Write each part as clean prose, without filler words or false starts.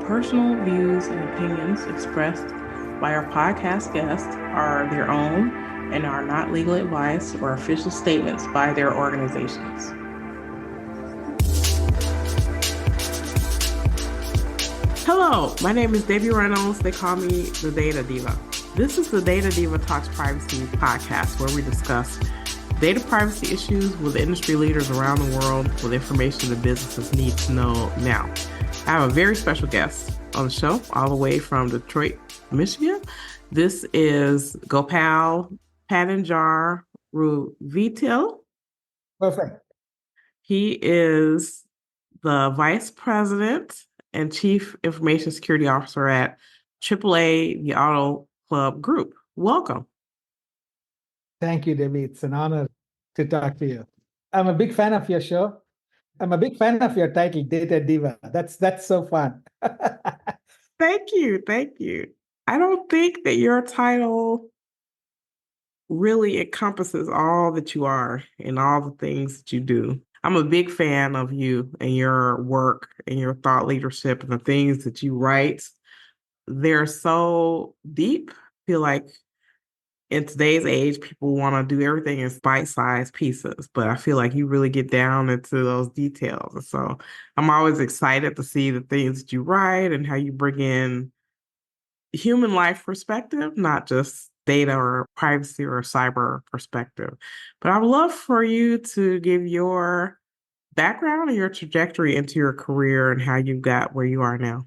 personal views and opinions expressed by our podcast guests are their own and are not legal advice or official statements by their organizations. Hello, my name is Debbie Reynolds. They call me the Data Diva. This is the Data Diva Talks Privacy podcast, where we discuss data privacy issues with industry leaders around the world with information that businesses need to know now. I have a very special guest on the show, all the way from Detroit, Michigan. This is Gopal Padinjaruveetil. Perfect. He is the Vice President and Chief Information Security Officer at AAA, the Auto Club Group. Welcome. Thank you, Debbie. It's an honor to talk to you. I'm a big fan of your show. I'm a big fan of your title, Data Diva. That's so fun. Thank you. I don't think that your title really encompasses all that you are and all the things that you do. I'm a big fan of you and your work and your thought leadership and the things that you write. They're so deep. I feel like in today's age, people want to do everything in bite-sized pieces, but I feel like you really get down into those details. And so I'm always excited to see the things that you write and how you bring in human life perspective, not just data or privacy or cyber perspective. But I would love for you to give your background and your trajectory into your career and how you got where you are now.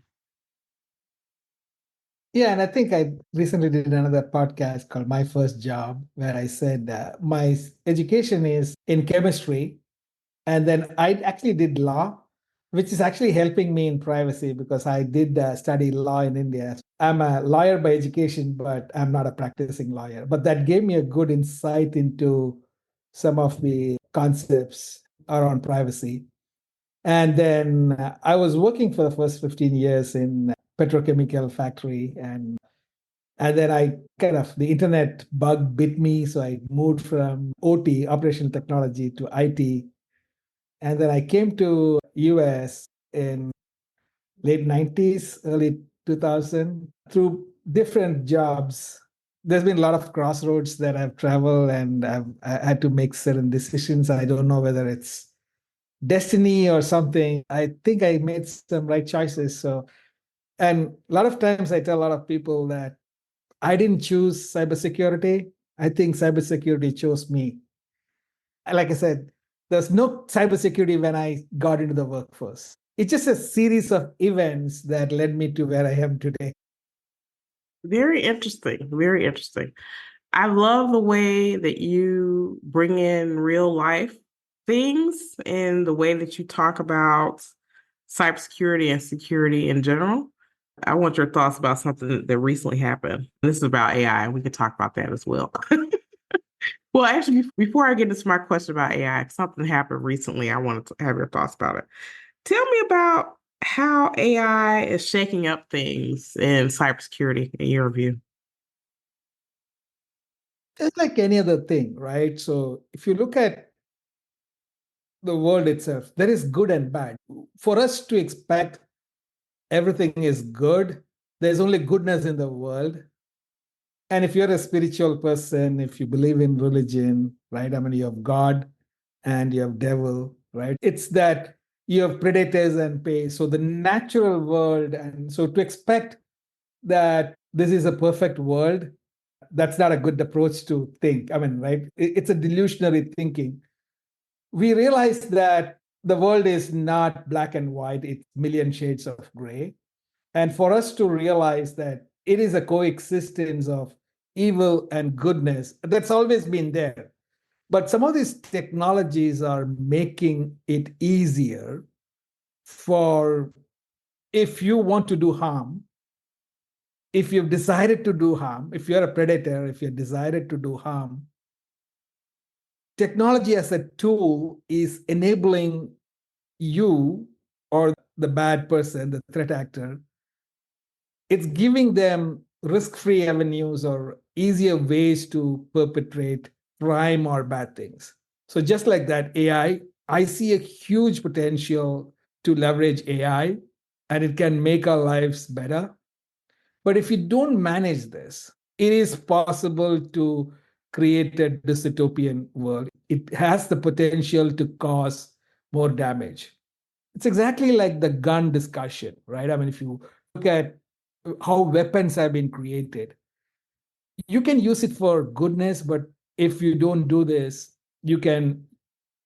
Yeah, and I think I recently did another podcast called My First Job, where I said my education is in chemistry. And then I actually did law, which is actually helping me in privacy because I did study law in India. I'm a lawyer by education, but I'm not a practicing lawyer. But that gave me a good insight into some of the concepts around privacy. And then I was working for the first 15 years in petrochemical factory, and then the internet bug bit me, so I moved from OT, operational technology, to IT, and then I came to US in late 90s, early 2000 through different jobs. There's been a lot of crossroads that I've traveled, and I had to make certain decisions. I don't know whether it's destiny or something. I think I made some right choices. So, and a lot of times I tell a lot of people that I didn't choose cybersecurity. I think cybersecurity chose me. Like I said, there's no cybersecurity when I got into the workforce. It's just a series of events that led me to where I am today. Very interesting. I love the way that you bring in real life things and the way that you talk about cybersecurity and security in general. I want your thoughts about something that recently happened. This is about AI. We could talk about that as well. Well, actually, before I get into my question about AI, something happened recently. I wanted to have your thoughts about it. Tell me about how AI is shaking up things in cybersecurity in your view. It's like any other thing, right? So if you look at the world itself, there is good and bad. For us to expect everything is good, there's only goodness in the world. And if you're a spiritual person, if you believe in religion, right? I mean, you have God and you have devil, right? It's that you have predators and prey. So the natural world, and so to expect that this is a perfect world, that's not a good approach to think. I mean, right? It's a delusionary thinking. We realize that the world is not black and white, it's million shades of gray. And for us to realize that it is a coexistence of evil and goodness, that's always been there. But some of these technologies are making it easier for, if you want to do harm, if you've decided to do harm, if you're a predator, if you've decided to do harm, technology as a tool is enabling you or the bad person, the threat actor, it's giving them risk-free avenues or easier ways to perpetrate crime or bad things. So just like that, AI, I see a huge potential to leverage AI and it can make our lives better. But if you don't manage this, it is possible to create a dystopian world. It has the potential to cause more damage. It's exactly like the gun discussion, right? I mean, if you look at how weapons have been created, you can use it for goodness, but if you don't do this, you can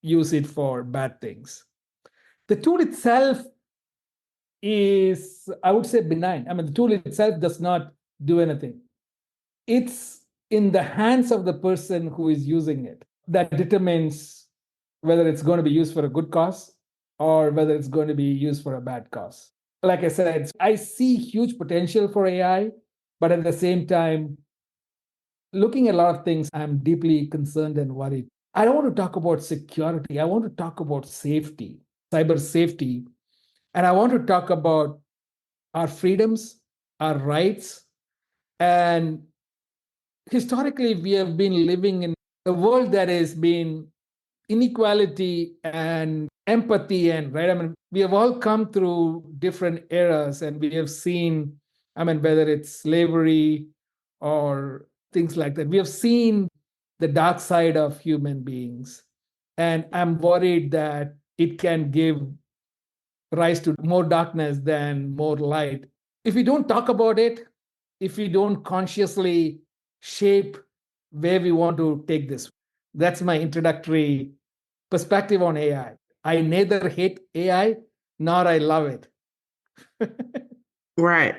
use it for bad things. The tool itself is, I would say, benign. I mean, the tool itself does not do anything. It's in the hands of the person who is using it that determines whether it's going to be used for a good cause or whether it's going to be used for a bad cause. Like I said, I see huge potential for AI, but at the same time, looking at a lot of things, I'm deeply concerned and worried. I don't want to talk about security. I want to talk about safety, cyber safety. And I want to talk about our freedoms, our rights. And historically, we have been living in a world that has been inequality and empathy, and right, I mean, we have all come through different eras, and we have seen, I mean, whether it's slavery or things like that, we have seen the dark side of human beings, and I'm worried that it can give rise to more darkness than more light if we don't talk about it, if we don't consciously shape where we want to take this. That's my introductory perspective on AI. I neither hate AI nor I love it. Right.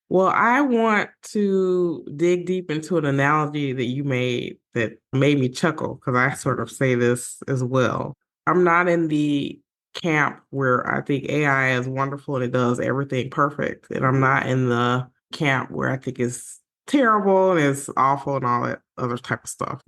Well, I want to dig deep into an analogy that you made that made me chuckle because I sort of say this as well. I'm not in the camp where I think AI is wonderful and it does everything perfect. And I'm not in the camp where I think it's terrible and it's awful and all that other type of stuff.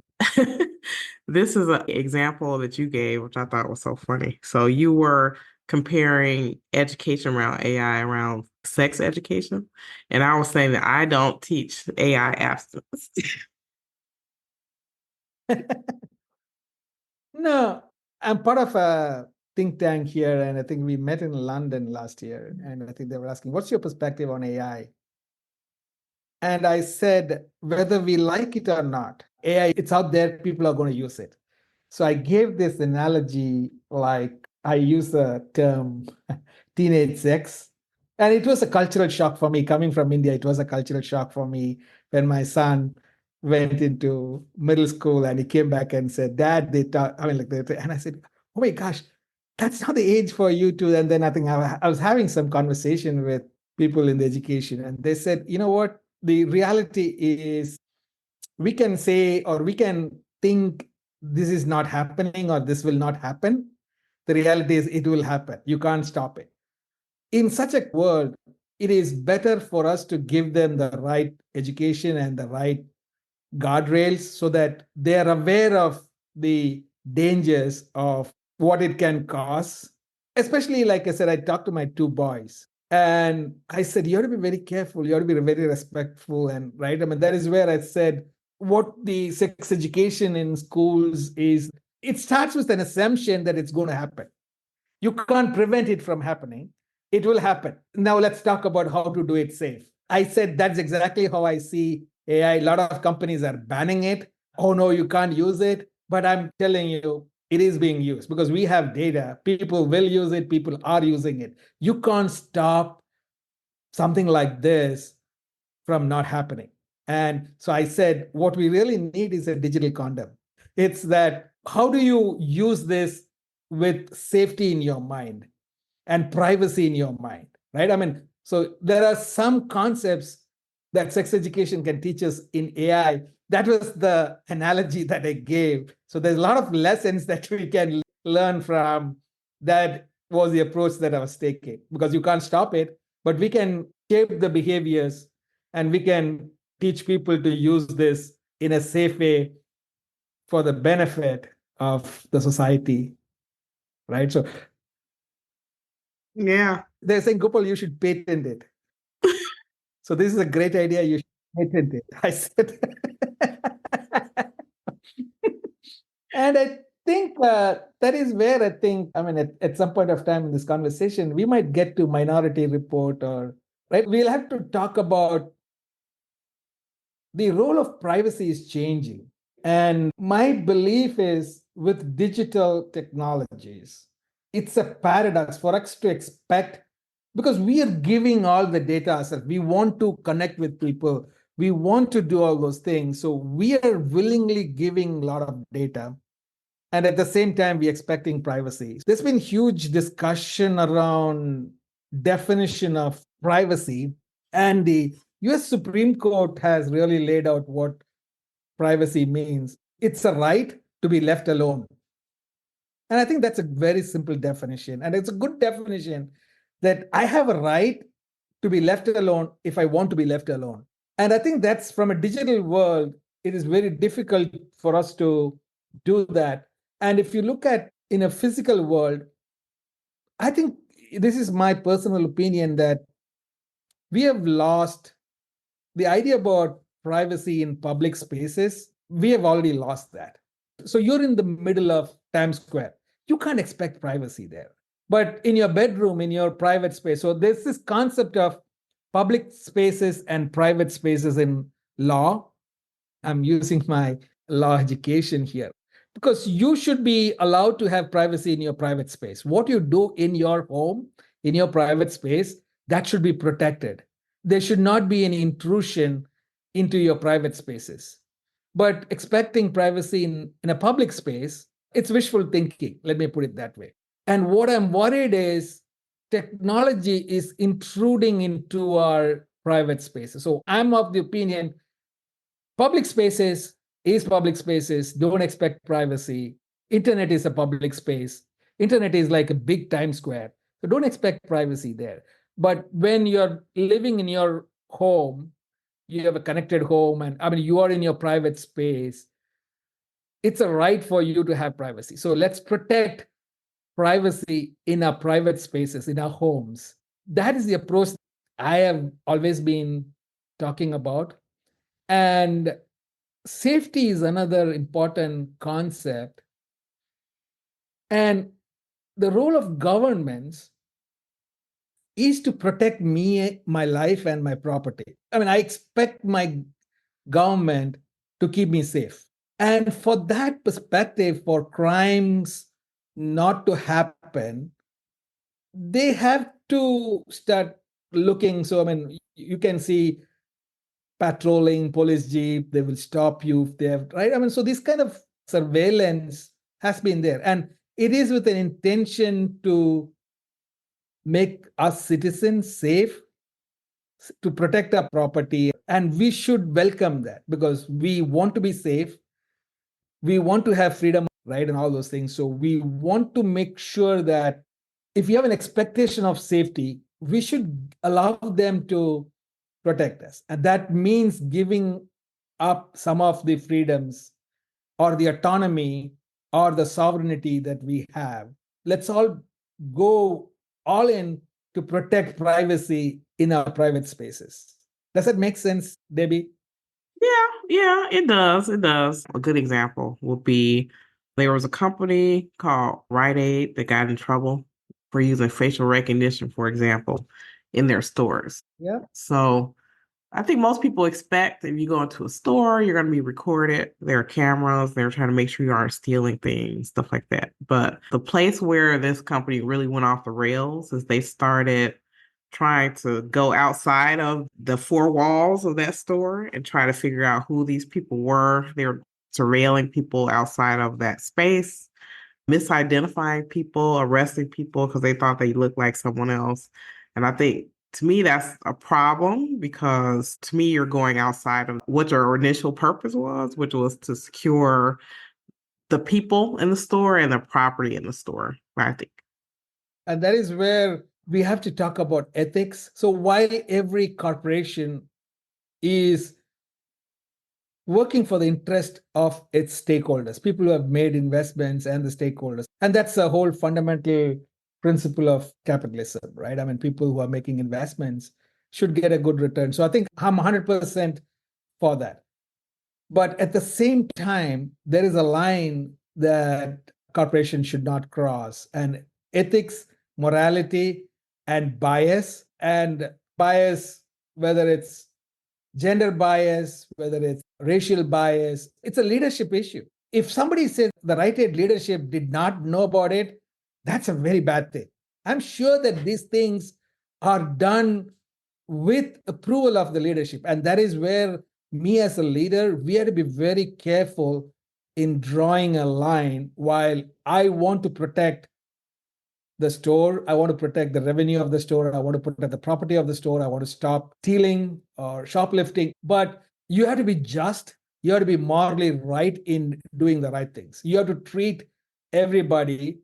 This is an example that you gave, which I thought was so funny. So you were comparing education around AI around sex education. And I was saying that I don't teach AI abstinence. No, I'm part of a think tank here, and I think we met in London last year, and I think they were asking, what's your perspective on AI? And I said, whether we like it or not, AI, it's out there, people are going to use it. So I gave this analogy, like I use the term teenage sex. And it was a cultural shock for me. Coming from India, it was a cultural shock for me when my son went into middle school and he came back and said, Dad, they talk, I mean, and I said, oh my gosh, that's not the age for you to. And then I think I was having some conversation with people in the education, and they said, you know what? The reality is we can say, or we can think this is not happening or this will not happen. The reality is it will happen. You can't stop it. In such a world, it is better for us to give them the right education and the right guardrails so that they are aware of the dangers of what it can cause. Especially, like I said, I talked to my two boys and I said, you have to be very careful, you have to be very respectful. And right, I mean, that is where I said, what the sex education in schools is, it starts with an assumption that it's going to happen. You can't prevent it from happening. It will happen. Now let's talk about how to do it safe. I said that's exactly how I see AI. A lot of companies are banning it. Oh no, you can't use it. But I'm telling you, it is being used because we have data. People will use it. People are using it. You can't stop something like this from not happening. And so I said, what we really need is a digital condom. It's that how do you use this with safety in your mind and privacy in your mind, right? I mean, so there are some concepts that sex education can teach us in AI. That was the analogy that I gave. So there's a lot of lessons that we can learn from. That was the approach that I was taking because you can't stop it, but we can shape the behaviors and we can teach people to use this in a safe way for the benefit of the society, right? So Yeah. they're saying, Gopal, you should patent it. So this is a great idea. You should patent it. I said, and think that is where I think, I mean, at some point of time in this conversation, we might get to Minority Report or, right? We'll have to talk about the role of privacy is changing. And my belief is with digital technologies, it's a paradox for us to expect because we are giving all the data ourselves. We want to connect with people. We want to do all those things. So we are willingly giving a lot of data. And at the same time, we're expecting privacy. There's been huge discussion around definition of privacy. And the US Supreme Court has really laid out what privacy means. It's a right to be left alone. And I think that's a very simple definition. And it's a good definition that I have a right to be left alone if I want to be left alone. And I think that's from a digital world, it is very difficult for us to do that. And if you look at in a physical world, I think this is my personal opinion that we have lost the idea about privacy in public spaces. We have already lost that. So you're in the middle of Times Square. You can't expect privacy there. But in your bedroom, in your private space, so there's this concept of public spaces and private spaces in law. I'm using my law education here because you should be allowed to have privacy in your private space. What you do in your home, in your private space, that should be protected. There should not be any intrusion into your private spaces. But expecting privacy in a public space, it's wishful thinking. Let me put it that way. And what I'm worried is technology is intruding into our private spaces. So I'm of the opinion public spaces is public spaces. Don't expect privacy. Internet is a public space. Internet is like a big Times Square. So don't expect privacy there. But when you're living in your home, you have a connected home, and I mean, you are in your private space. It's a right for you to have privacy. So let's protect privacy in our private spaces, in our homes. That is the approach I have always been talking about. And safety is another important concept. And the role of governments is to protect me, my life, and my property. I mean, I expect my government to keep me safe. And for that perspective, for crimes not to happen, they have to start looking. So, I mean, you can see patrolling, police jeep, they will stop you if they have, right? I mean, so this kind of surveillance has been there. And it is with an intention to make us citizens safe, to protect our property. And we should welcome that because we want to be safe. We want to have freedom, right? And all those things. So we want to make sure that if you have an expectation of safety, we should allow them to protect us. And that means giving up some of the freedoms or the autonomy or the sovereignty that we have. Let's all go all in to protect privacy in our private spaces. Does that make sense, Debbie? Yeah, it does. It does. A good example would be there was a company called Rite Aid that got in trouble for using facial recognition, for example, in their stores. Yeah. So I think most people expect if you go into a store, you're going to be recorded. There are cameras. They're trying to make sure you aren't stealing things, stuff like that. But the place where this company really went off the rails is they started trying to go outside of the four walls of that store and try to figure out who these people were. They were surveilling people outside of that space, misidentifying people, arresting people because they thought they looked like someone else. And I think to me, that's a problem because to me, you're going outside of what your initial purpose was, which was to secure the people in the store and the property in the store, I think. And that is where we have to talk about ethics. So while every corporation is working for the interest of its stakeholders, people who have made investments and the stakeholders. And that's the whole fundamental principle of capitalism, right? I mean, people who are making investments should get a good return. So I think I'm 100% for that. But at the same time, there is a line that corporations should not cross, and ethics, morality, and bias, whether it's gender bias, whether it's racial bias, it's a leadership issue. If somebody says the right-hand leadership did not know about it, that's a very bad thing. I'm sure that these things are done with approval of the leadership. And that is where me as a leader, we have to be very careful in drawing a line. While I want to protect the store, I want to protect the revenue of the store, I want to protect the property of the store, I want to stop stealing or shoplifting. But you have to be just, you have to be morally right in doing the right things. You have to treat everybody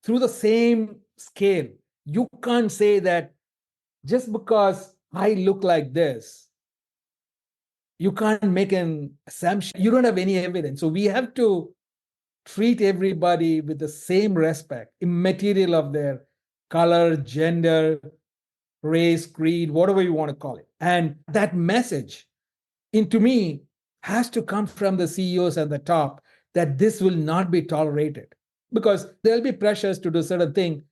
through the same scale. You can't say that just because I look like this, you can't make an assumption. You don't have any evidence. So we have to treat everybody with the same respect, immaterial of their color, gender, race, creed, whatever you want to call it. And that message, to me, has to come from the CEOs at the top, that this will not be tolerated, because there'll be pressures to do certain thing.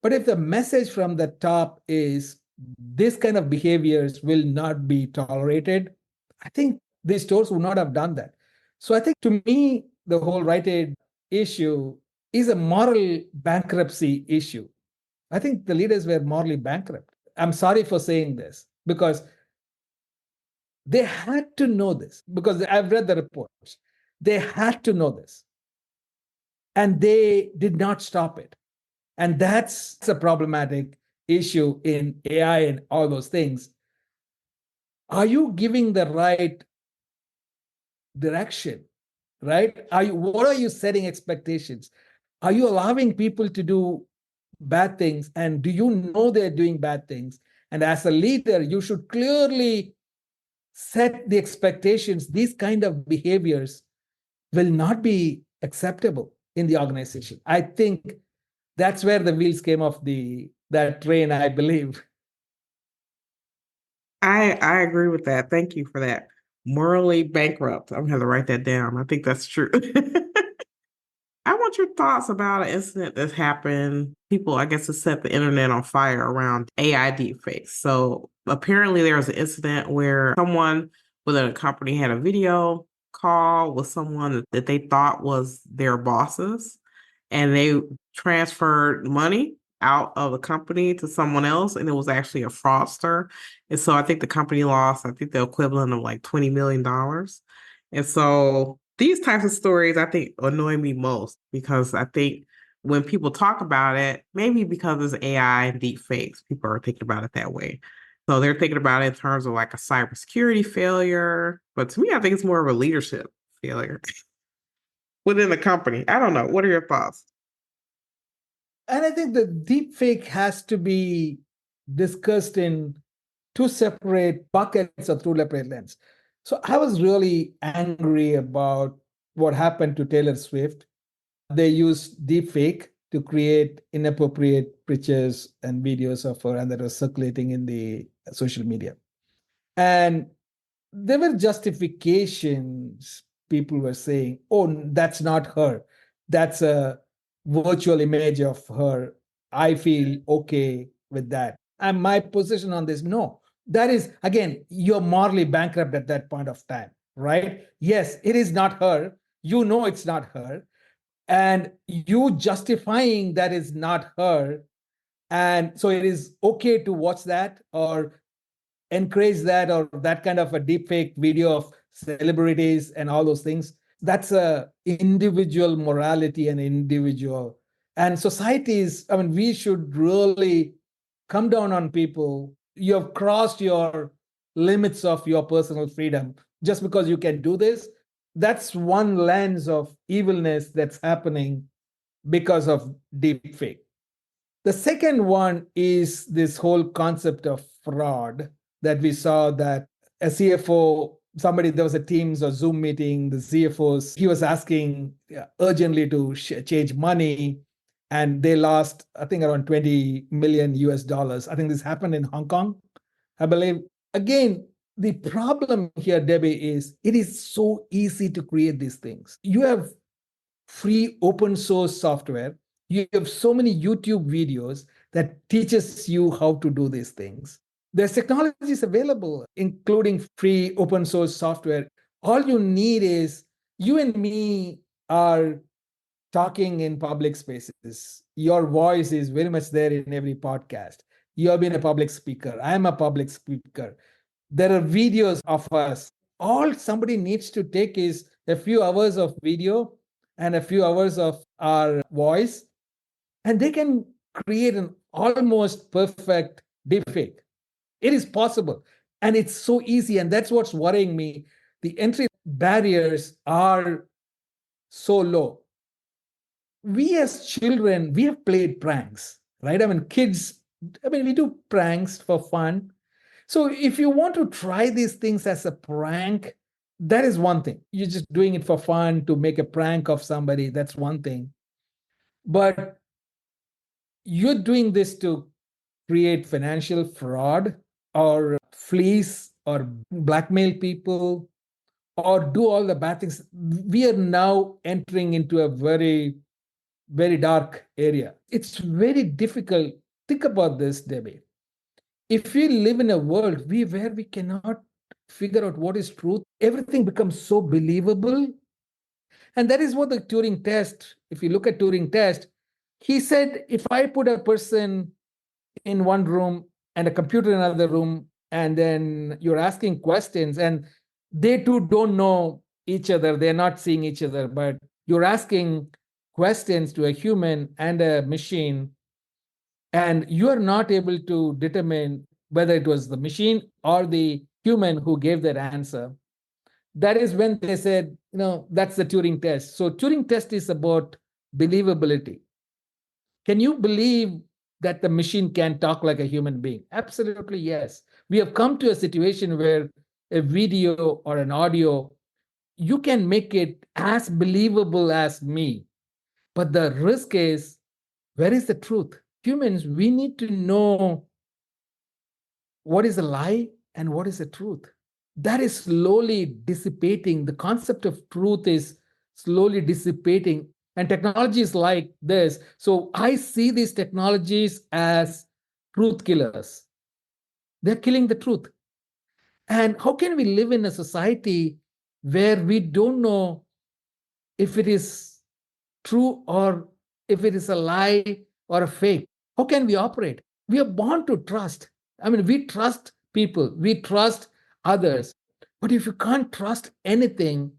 But if the message from the top is this kind of behaviors will not be tolerated, I think these stores would not have done that. So I think, to me, the whole Rite Aid issue is a moral bankruptcy issue. I think the leaders were morally bankrupt. I'm sorry for saying this, because they had to know this, because I've read the reports. They had to know this, and they did not stop it. And that's a problematic issue in AI and all those things. Are you giving the right direction? Right? What are you setting expectations? Are you allowing people to do bad things? And do you know they're doing bad things? And as a leader, you should clearly set the expectations. These kind of behaviors will not be acceptable in the organization. I think that's where the wheels came off that train, I believe. I agree with that. Thank you for that. Morally bankrupt. I'm gonna have to write that down. I think that's true. I want your thoughts about an incident that's happened. People, I guess, have set the internet on fire around AI deepfakes. So apparently there was an incident where someone within a company had a video call with someone that they thought was their bosses, and they transferred money out of the company to someone else, and it was actually a fraudster. And so I think the company lost, I think the equivalent of like $20 million. And so these types of stories, I think, annoy me most, because I think when people talk about it, maybe because it's AI and deep fakes, people are thinking about it that way. So they're thinking about it in terms of like a cybersecurity failure. But to me, I think it's more of a leadership failure within the company. I don't know. What are your thoughts? And I think the deep fake has to be discussed in two separate buckets or through separate lens. So I was really angry about what happened to Taylor Swift. They used deepfake to create inappropriate pictures and videos of her, and that was circulating in the social media. And there were justifications. People were saying, oh, that's not her. That's a virtual image of her. I feel okay with that. And my position on this, no. That is, again, you're morally bankrupt at that point of time, right? Yes, it is not her. You know it's not her. And you justifying that is not her. And so it is okay to watch that or encourage that, or that kind of a deepfake video of celebrities and all those things. That's a individual morality and individual. And societies, I mean, we should really come down on people. You have crossed your limits of your personal freedom just because you can do this. That's one lens of evilness that's happening because of deepfake. The second one is this whole concept of fraud that we saw, that a CFO, somebody, there was a Teams or Zoom meeting, the CFOs, he was asking urgently to change money, and they lost, I think, around 20 million US dollars. I think this happened in Hong Kong, I believe. Again, the problem here, Debbie, is it is so easy to create these things. You have free open source software. You have so many YouTube videos that teaches you how to do these things. There's technologies available, including free open source software. All you need is you and me are talking in public spaces. Your voice is very much there in every podcast. You have been a public speaker. I'm a public speaker. There are videos of us. All somebody needs to take is a few hours of video and a few hours of our voice, and they can create an almost perfect deepfake. It is possible. And it's so easy. And that's what's worrying me. The entry barriers are so low. We as children, we have played pranks, right? I mean, kids, I mean, we do pranks for fun. So if you want to try these things as a prank, that is one thing. You're just doing it for fun to make a prank of somebody. That's one thing. But you're doing this to create financial fraud or fleece or blackmail people or do all the bad things. We are now entering into a very, very dark area. It's very difficult. Think about this, Debbie. If we live in a world where we cannot figure out what is truth, everything becomes so believable. And that is what the Turing test, if you look at Turing test, he said, if I put a person in one room and a computer in another room, and then you're asking questions, and they too don't know each other, they're not seeing each other, but you're asking questions to a human and a machine, and you are not able to determine whether it was the machine or the human who gave that answer. That is when they said, that's the Turing test. So Turing test is about believability. Can you believe that the machine can talk like a human being? Absolutely, yes. We have come to a situation where a video or an audio, you can make it as believable as me. But the risk is, where is the truth? Humans, we need to know what is a lie and what is the truth. That is slowly dissipating. The concept of truth is slowly dissipating. And technologies like this. So I see these technologies as truth killers. They're killing the truth. And how can we live in a society where we don't know if it is true or if it is a lie or a fake? How can we operate? We are born to trust. I mean, we trust people, we trust others. But if you can't trust anything,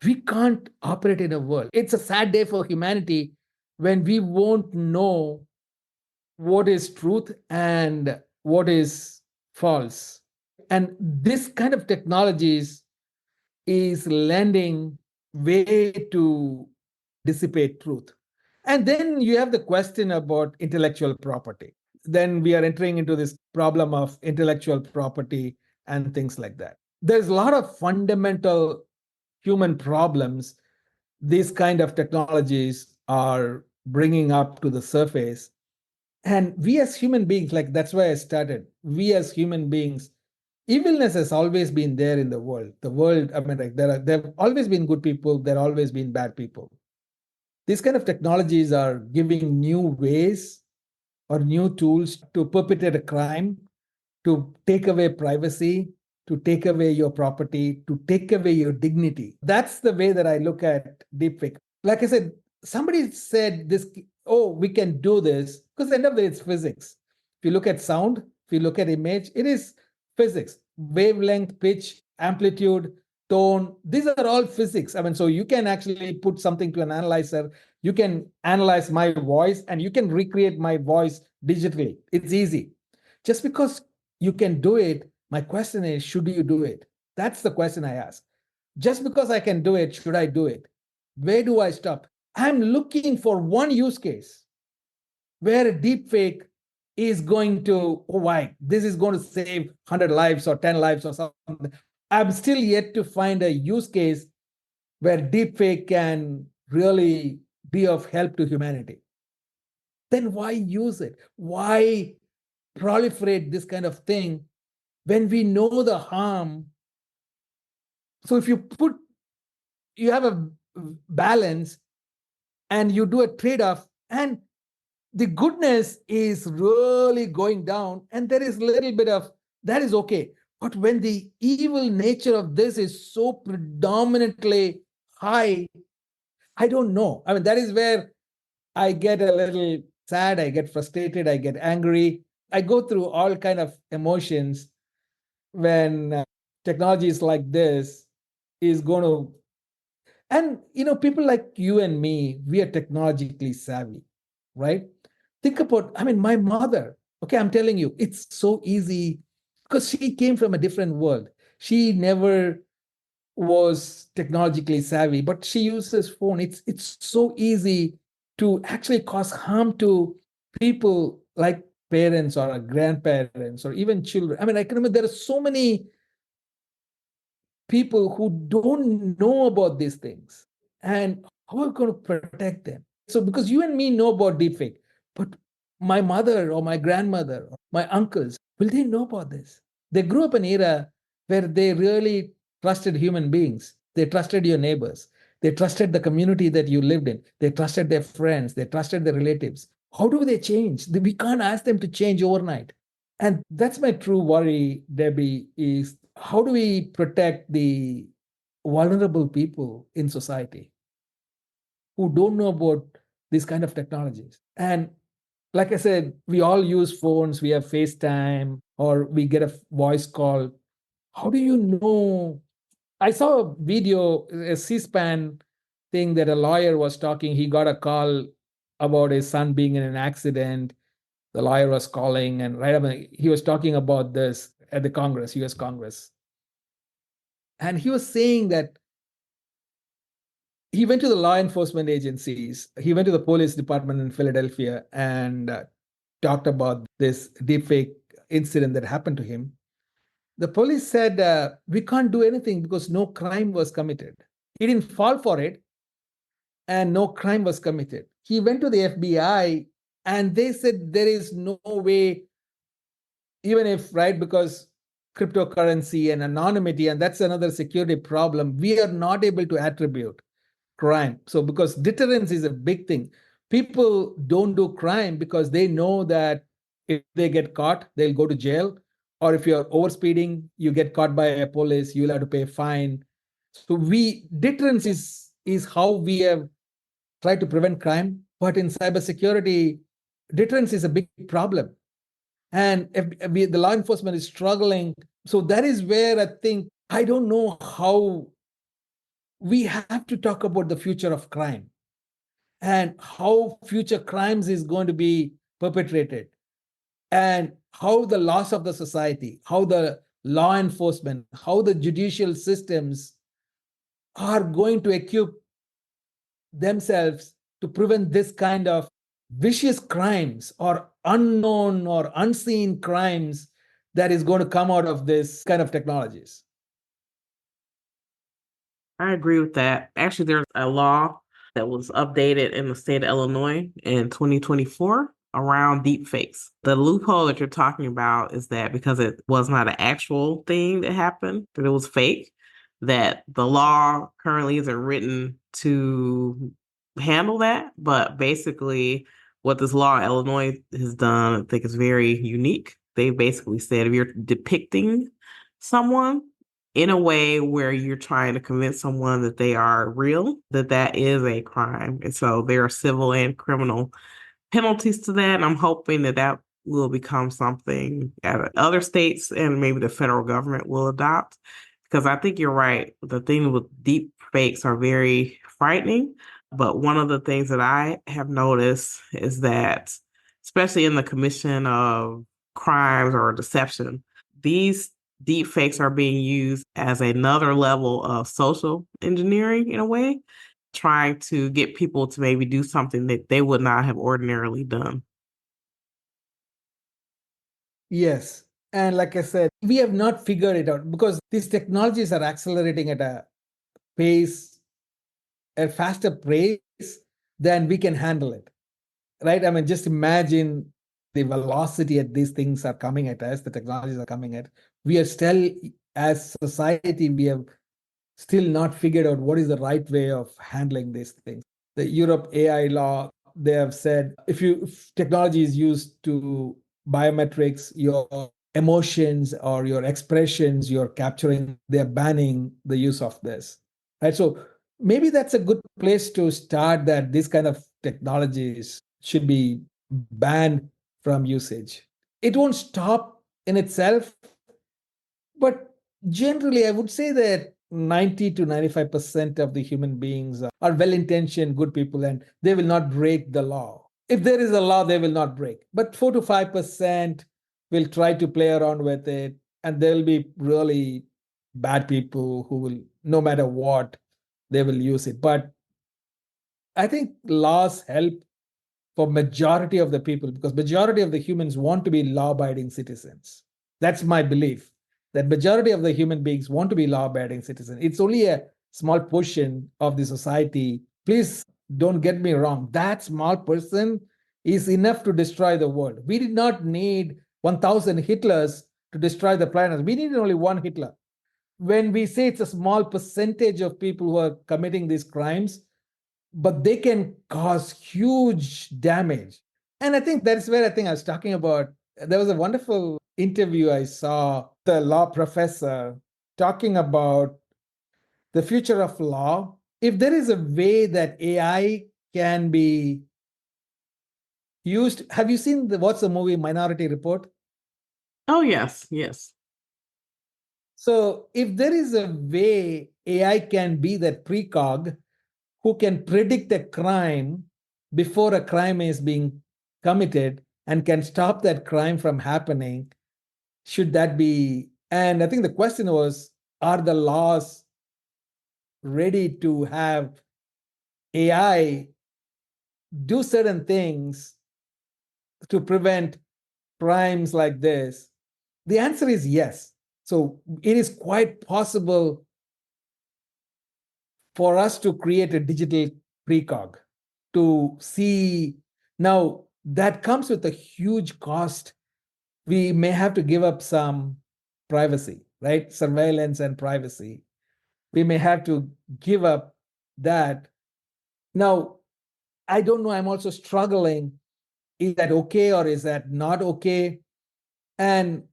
we can't operate in a world. It's a sad day for humanity when we won't know what is truth and what is false. And this kind of technologies is lending way to dissipate truth. And then you have the question about intellectual property. Then we are entering into this problem of intellectual property and things like that. There's a lot of fundamental human problems these kind of technologies are bringing up to the surface. And we as human beings, like that's why I started, we as human beings, evilness has always been there in the world. The world, I mean, like there have always been good people, there have always been bad people. These kind of technologies are giving new ways or new tools to perpetrate a crime, to take away privacy, to take away your property, to take away your dignity. That's the way that I look at deepfake. Like I said, somebody said this, oh, we can do this, because at the end of the day, it's physics. If you look at sound, if you look at image, it is physics. Wavelength, pitch, amplitude, tone, these are all physics. I mean, so you can actually put something to an analyzer, you can analyze my voice, and you can recreate my voice digitally. It's easy. Just because you can do it, my question is, should you do it? That's the question I ask. Just because I can do it, should I do it? Where do I stop? I'm looking for one use case where a deepfake is going to, oh, why? This is going to save 100 lives or 10 lives or something. I'm still yet to find a use case where deepfake can really be of help to humanity. Then why use it? Why proliferate this kind of thing when we know the harm? So if you have a balance, and you do a trade-off, and the goodness is really going down, and there is a little bit of that is okay. But when the evil nature of this is so predominantly high, I don't know. I mean, that is where I get a little sad, I get frustrated, I get angry. I go through all kind of emotions when technologies like this is going to, and people like you and me, we are technologically savvy, right? Think about, I mean, my mother, okay, I'm telling you, it's so easy because she came from a different world. She never was technologically savvy, but she uses phone. It's so easy to actually cause harm to people like parents or grandparents or even children. I mean, I can remember there are so many people who don't know about these things, and how are we going to protect them? So because you and me know about deepfake, but my mother or my grandmother or my uncles, will they know about this? They grew up in an era where they really trusted human beings. They trusted your neighbors. They trusted the community that you lived in. They trusted their friends. They trusted their relatives. How do they change? We can't ask them to change overnight. And that's my true worry, Debbie, is how do we protect the vulnerable people in society who don't know about these kind of technologies? And like I said, we all use phones, we have FaceTime, or we get a voice call. How do you know? I saw a video, a C-SPAN thing that a lawyer was talking. He got a call about his son being in an accident. The lawyer was calling, and right away he was talking about this at the Congress, US Congress. And he was saying that he went to the law enforcement agencies, he went to the police department in Philadelphia and talked about this deepfake incident that happened to him. The police said, we can't do anything because no crime was committed. He didn't fall for it, and no crime was committed. He went to the FBI, and they said there is no way, even if, right, because cryptocurrency and anonymity, and that's another security problem, we are not able to attribute crime. So, because deterrence is a big thing, people don't do crime because they know that if they get caught, they'll go to jail. Or if you're overspeeding, you get caught by a police, you'll have to pay a fine. So, deterrence is how we have tried to prevent crime. But in cybersecurity, deterrence is a big problem, and if the law enforcement is struggling. So that is where I think I don't know how we have to talk about the future of crime and how future crimes is going to be perpetrated, and how the loss of the society, how the law enforcement, how the judicial systems are going to equip themselves to prevent this kind of vicious crimes or unknown or unseen crimes that is going to come out of this kind of technologies. I agree with that. Actually, there's a law that was updated in the state of Illinois in 2024 around deep fakes. The loophole that you're talking about is that because it was not an actual thing that happened, that it was fake, that the law currently isn't written to handle that. But basically, what this law in Illinois has done, I think is very unique. They basically said if you're depicting someone in a way where you're trying to convince someone that they are real, that that is a crime. And so there are civil and criminal penalties to that. And I'm hoping that that will become something that other states and maybe the federal government will adopt. Because I think you're right. The thing with deep fakes are very frightening. But one of the things that I have noticed is that, especially in the commission of crimes or deception, these deep fakes are being used as another level of social engineering in a way, trying to get people to maybe do something that they would not have ordinarily done. Yes. And like I said, we have not figured it out because these technologies are accelerating at a pace, a faster pace than we can handle it. Right? I mean, just imagine the velocity at these things are coming at us, the technologies are coming at. We are still, as society, we have still not figured out what is the right way of handling these things. the Europe AI law, they have said if technology is used to biometrics, your emotions or your expressions you're capturing, they're banning the use of this. Right. So maybe that's a good place to start, that this kind of technologies should be banned from usage. It won't stop in itself, but generally, I would say that 90 to 95% of the human beings are well intentioned, good people, and they will not break the law. If there is a law, they will not break. But 4 to 5% will try to play around with it. And there will be really bad people who will, no matter what, they will use it. But I think laws help for majority of the people, because majority of the humans want to be law-abiding citizens. That's my belief, that majority of the human beings want to be law-abiding citizens. It's only a small portion of the society. Please don't get me wrong. That small person is enough to destroy the world. We did not need 1,000 Hitlers to destroy the planet. We needed only one Hitler. When we say it's a small percentage of people who are committing these crimes, but they can cause huge damage. And I think that's where I think I was talking about. There was a wonderful interview I saw, the law professor talking about the future of law. If there is a way that AI can be used, have you seen what's the movie Minority Report? Oh, yes, yes. So if there is a way AI can be that precog who can predict a crime before a crime is being committed and can stop that crime from happening, should that be? And I think the question was, are the laws ready to have AI do certain things to prevent crimes like this? The answer is yes. So it is quite possible for us to create a digital precog to see. Now, that comes with a huge cost. We may have to give up some privacy, right? Surveillance and privacy. We may have to give up that. Now, I don't know. I'm also struggling. Is that okay or is that not okay? And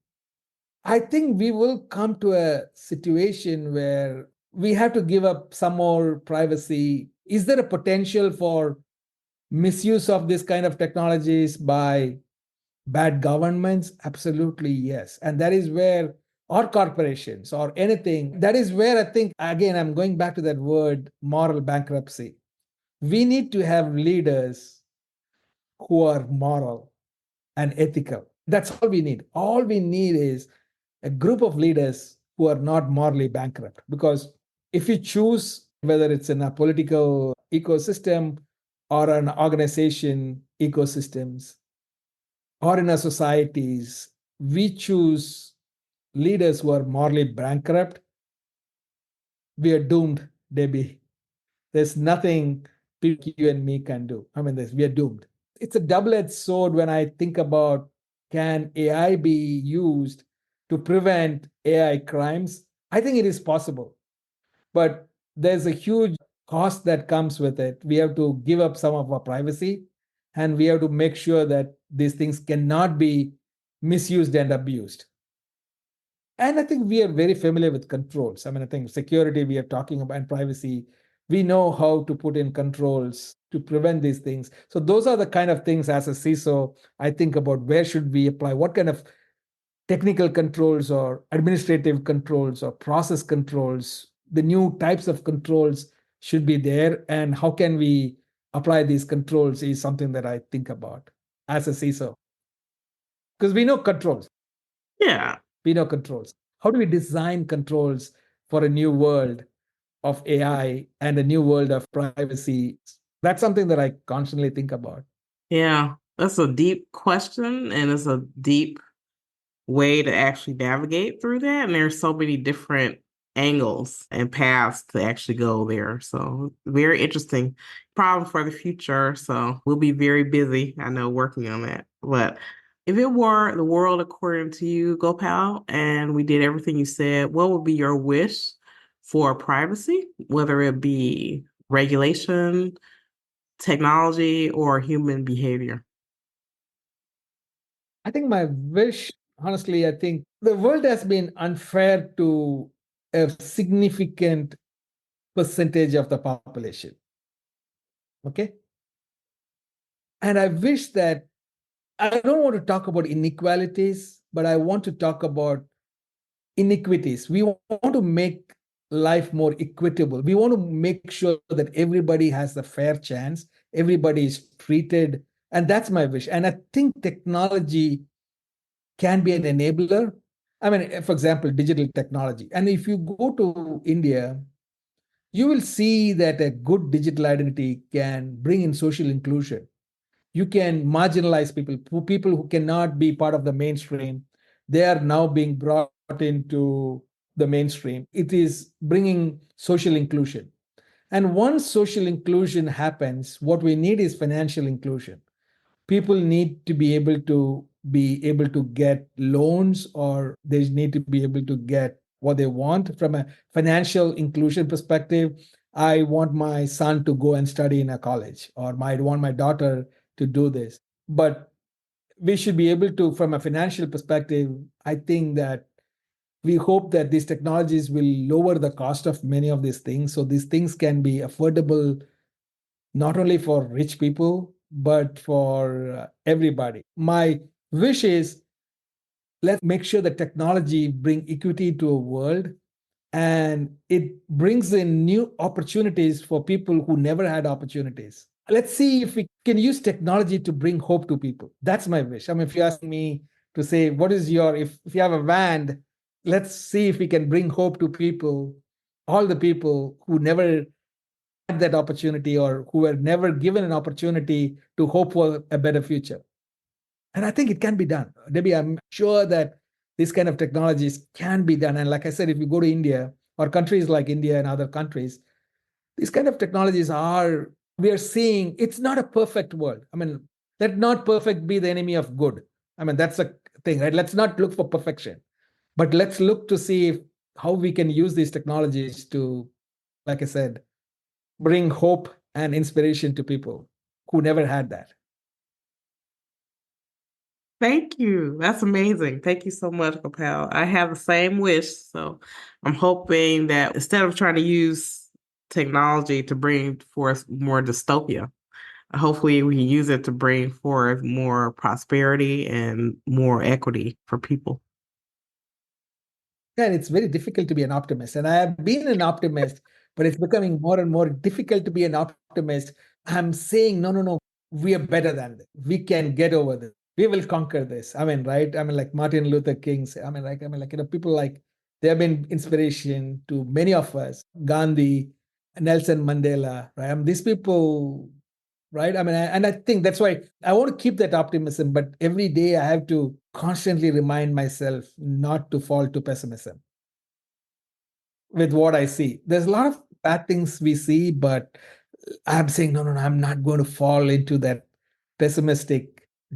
I think we will come to a situation where we have to give up some more privacy. Is there a potential for misuse of this kind of technologies by bad governments? Absolutely, yes. And that is where, or corporations or anything, that is where I think, again, I'm going back to that word, moral bankruptcy. We need to have leaders who are moral and ethical. That's all we need. All we need is a group of leaders who are not morally bankrupt. Because if you choose, whether it's in a political ecosystem or an organization ecosystems or in our societies, we choose leaders who are morally bankrupt, we are doomed, Debbie. There's nothing you and me can do. I mean, we are doomed. It's a double-edged sword when I think about, can AI be used to prevent AI crimes? I think it is possible, but there's a huge cost that comes with it. We have to give up some of our privacy, and we have to make sure that these things cannot be misused and abused. And I think we are very familiar with controls. I mean, I think security we are talking about, and privacy, we know how to put in controls to prevent these things. So those are the kind of things as a CISO, I think about where should we apply, what kind of technical controls or administrative controls or process controls, the new types of controls should be there, and how can we apply these controls is something that I think about as a CISO. Because we know controls. Yeah. We know controls. How do we design controls for a new world of AI and a new world of privacy? That's something that I constantly think about. Yeah. That's a deep question, and it's a deep way to actually navigate through that. And there's so many different angles and paths to actually go there. So very interesting problem for the future. So we'll be very busy, I know, working on that. But if it were the world according to you, Gopal, and we did everything you said, what would be your wish for privacy, whether it be regulation, technology or human behavior? I think my wish, honestly, I think the world has been unfair to a significant percentage of the population. Okay. And I wish that I don't want to talk about inequalities, but I want to talk about inequities. We want to make life more equitable. We want to make sure that everybody has a fair chance, everybody is treated. And that's my wish. And I think technology can be an enabler. I mean, for example, digital technology. And if you go to India, you will see that a good digital identity can bring in social inclusion. You can marginalize people who cannot be part of the mainstream. They are now being brought into the mainstream. It is bringing social inclusion. And once social inclusion happens, what we need is financial inclusion. People need to be able to get loans, or they need to be able to get what they want from a financial inclusion perspective. I want my son to go and study in a college, or I want my daughter to do this. But we should be able to, from a financial perspective, I think that we hope that these technologies will lower the cost of many of these things. So these things can be affordable not only for rich people, but for everybody. My wish is, let's make sure that technology bring equity to a world, and it brings in new opportunities for people who never had opportunities. Let's see if we can use technology to bring hope to people. That's my wish. I mean, if you ask me to say, what is your, if you have a band, let's see if we can bring hope to people, all the people who never had that opportunity, or who were never given an opportunity to hope for a better future. And I think it can be done. Debbie, I'm sure that these kind of technologies can be done. And like I said, if you go to India or countries like India and other countries, these kind of technologies we are seeing, it's not a perfect world. I mean, let not perfect be the enemy of good. I mean, that's a thing, right? Let's not look for perfection, but let's look to see how we can use these technologies to, like I said, bring hope and inspiration to people who never had that. Thank you. That's amazing. Thank you so much, Gopal. I have the same wish. So I'm hoping that instead of trying to use technology to bring forth more dystopia, hopefully we can use it to bring forth more prosperity and more equity for people. Yeah, it's very difficult to be an optimist. And I have been an optimist, but it's becoming more and more difficult to be an optimist. I'm saying, no, no, no, we are better than this. We can get over this. We will conquer this. I mean, right? I mean, like Martin Luther King. People like, they have been inspiration to many of us. Gandhi, Nelson Mandela, right? I mean, these people, right? I mean, and I think that's why I want to keep that optimism, but every day I have to constantly remind myself not to fall to pessimism with what I see. There's a lot of bad things we see, but I'm saying, no, no, no, I'm not going to fall into that pessimistic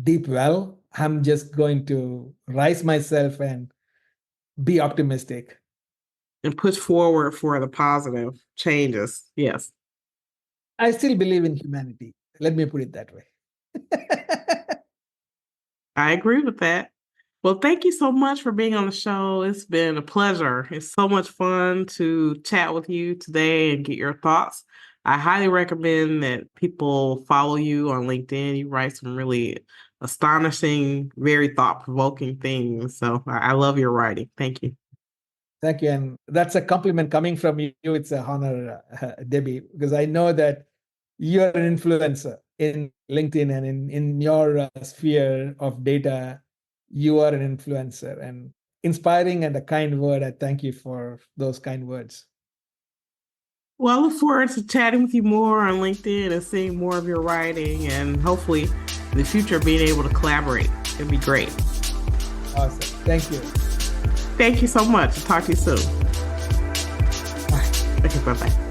deep well. I'm just going to rise myself and be optimistic. And push forward for the positive changes. Yes. I still believe in humanity. Let me put it that way. I agree with that. Well, thank you so much for being on the show. It's been a pleasure. It's so much fun to chat with you today and get your thoughts. I highly recommend that people follow you on LinkedIn. You write some really astonishing, very thought-provoking things. So I love your writing. Thank you. Thank you. And that's a compliment coming from you. It's an honor, Debbie, because I know that you're an influencer in LinkedIn, and in your sphere of data. You are an influencer and inspiring, and a kind word. I thank you for those kind words. Well, I look forward to chatting with you more on LinkedIn and seeing more of your writing, and hopefully in the future being able to collaborate. It'd be great. Awesome. Thank you. Thank you so much. I'll talk to you soon. Bye. Okay, bye-bye.